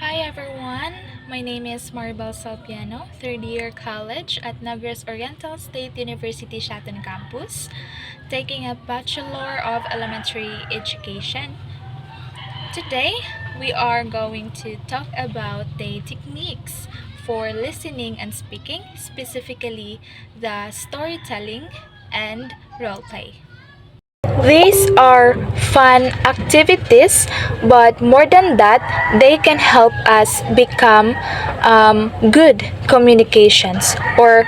Hi everyone, my name is Maribel Sulpiano, third year college at Negros Oriental State University Shaton Campus, taking a Bachelor of Elementary Education. Today, we are going to talk about the techniques for listening and speaking, specifically the storytelling and roleplay. These are fun activities, but more than that, they can help us become good communications or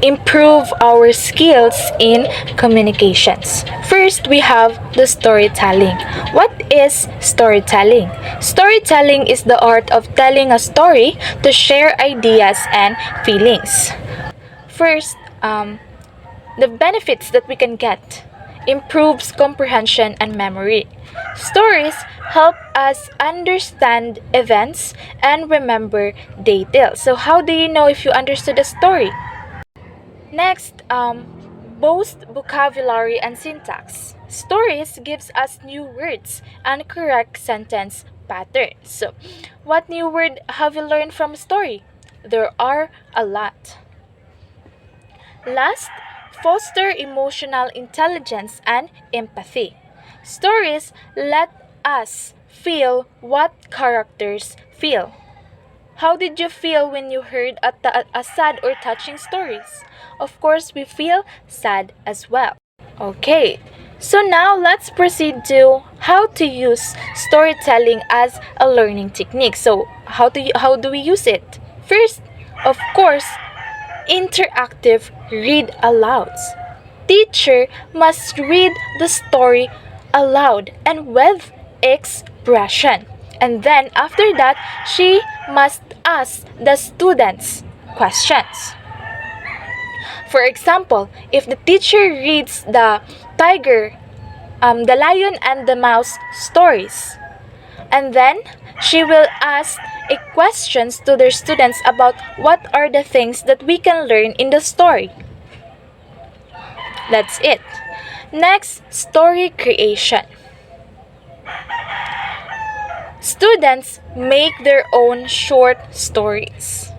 improve our skills in communications. First, we have the storytelling. What is storytelling? Storytelling is the art of telling a story to share ideas and feelings. First, the benefits that we can get improves comprehension and memory. Stories help us understand events and remember details. So, how do you know if you understood a story? Next, boast vocabulary and syntax. Stories gives us new words and correct sentence patterns. So, what new word have you learned from a story? There are a lot. Last, foster emotional intelligence and empathy. Stories let us feel what characters feel. How did you feel when you heard a sad or touching stories? Of course, we feel sad as well. Okay, so now let's proceed to how to use storytelling as a learning technique. So, how do we use it? First, of course, interactive read alouds. Teacher must read the story aloud and with expression. And then after that, she must ask the students questions. For example, if the teacher reads the lion and the mouse stories, and then she will ask a questions to their students about what are the things that we can learn in the story. That's it. Next, story creation. Students make their own short stories.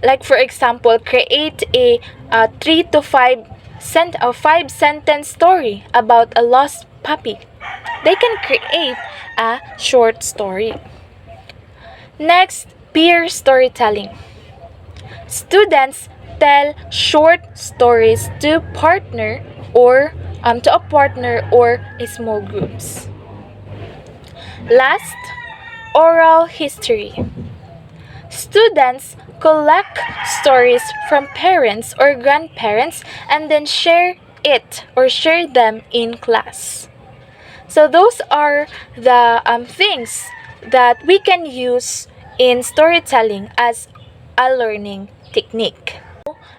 Like for example, create a 5 sentence story about a lost puppy. They can create a short story. Next, peer storytelling. Students tell short stories to a partner or a small groups. Last, oral history. Students collect stories from parents or grandparents and then share them in class. So those are the things that we can use in storytelling as a learning technique.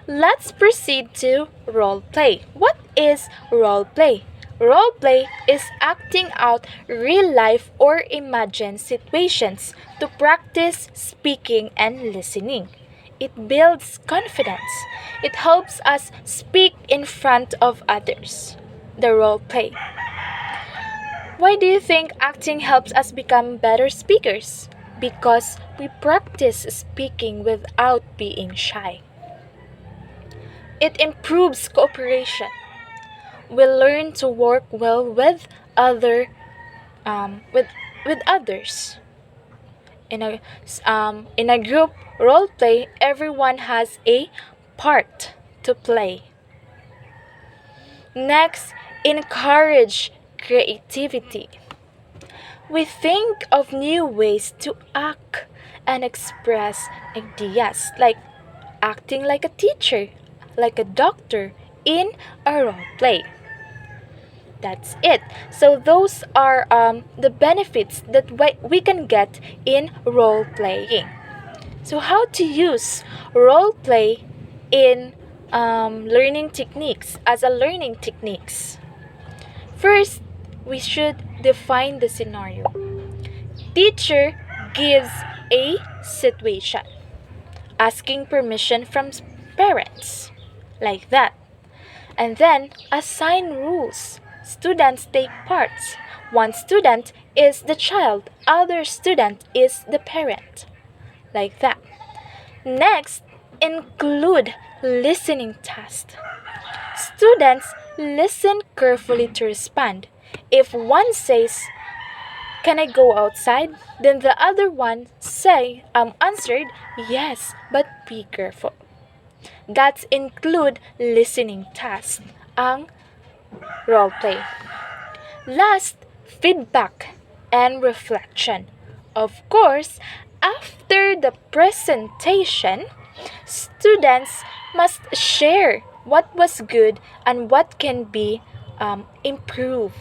Let's proceed to role play. What is role play? Role play is acting out real life or imagined situations to practice speaking and listening. It builds confidence. It helps us speak in front of others. The role play. Why do you think acting helps us become better speakers? Because we practice speaking without being shy. It improves cooperation. We learn to work well with other with others. In a group role play, everyone has a part to play. Next, encourage creativity. We think of new ways to act and express ideas, like acting like a teacher, like a doctor in a role play. That's it. So those are the benefits that we can get in role playing. So how to use role play in learning techniques as a learning techniques? First, we should define the scenario. Teacher gives a situation, asking permission from parents, like that. And then assign rules. Students take parts. One student is the child, other student is the parent. Like that. Next, include listening test. Students listen carefully to respond. If one says, "Can I go outside?" then the other one answered, "Yes, but be careful." That's include listening task, ang role play. Last, feedback and reflection. Of course, after the presentation, students must share what was good and what can be improved.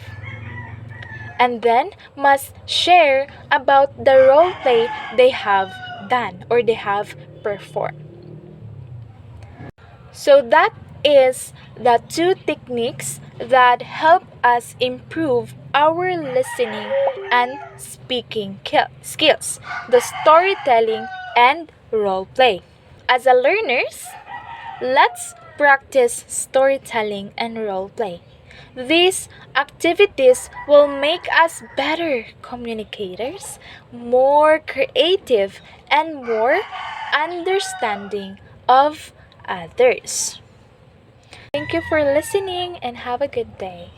And then must share about the role play they have done or they have performed. So that is the two techniques that help us improve our listening and speaking skills, the storytelling and role play. As a learners, let's practice storytelling and role play. These activities will make us better communicators, more creative, and more understanding of others. Thank you for listening and have a good day.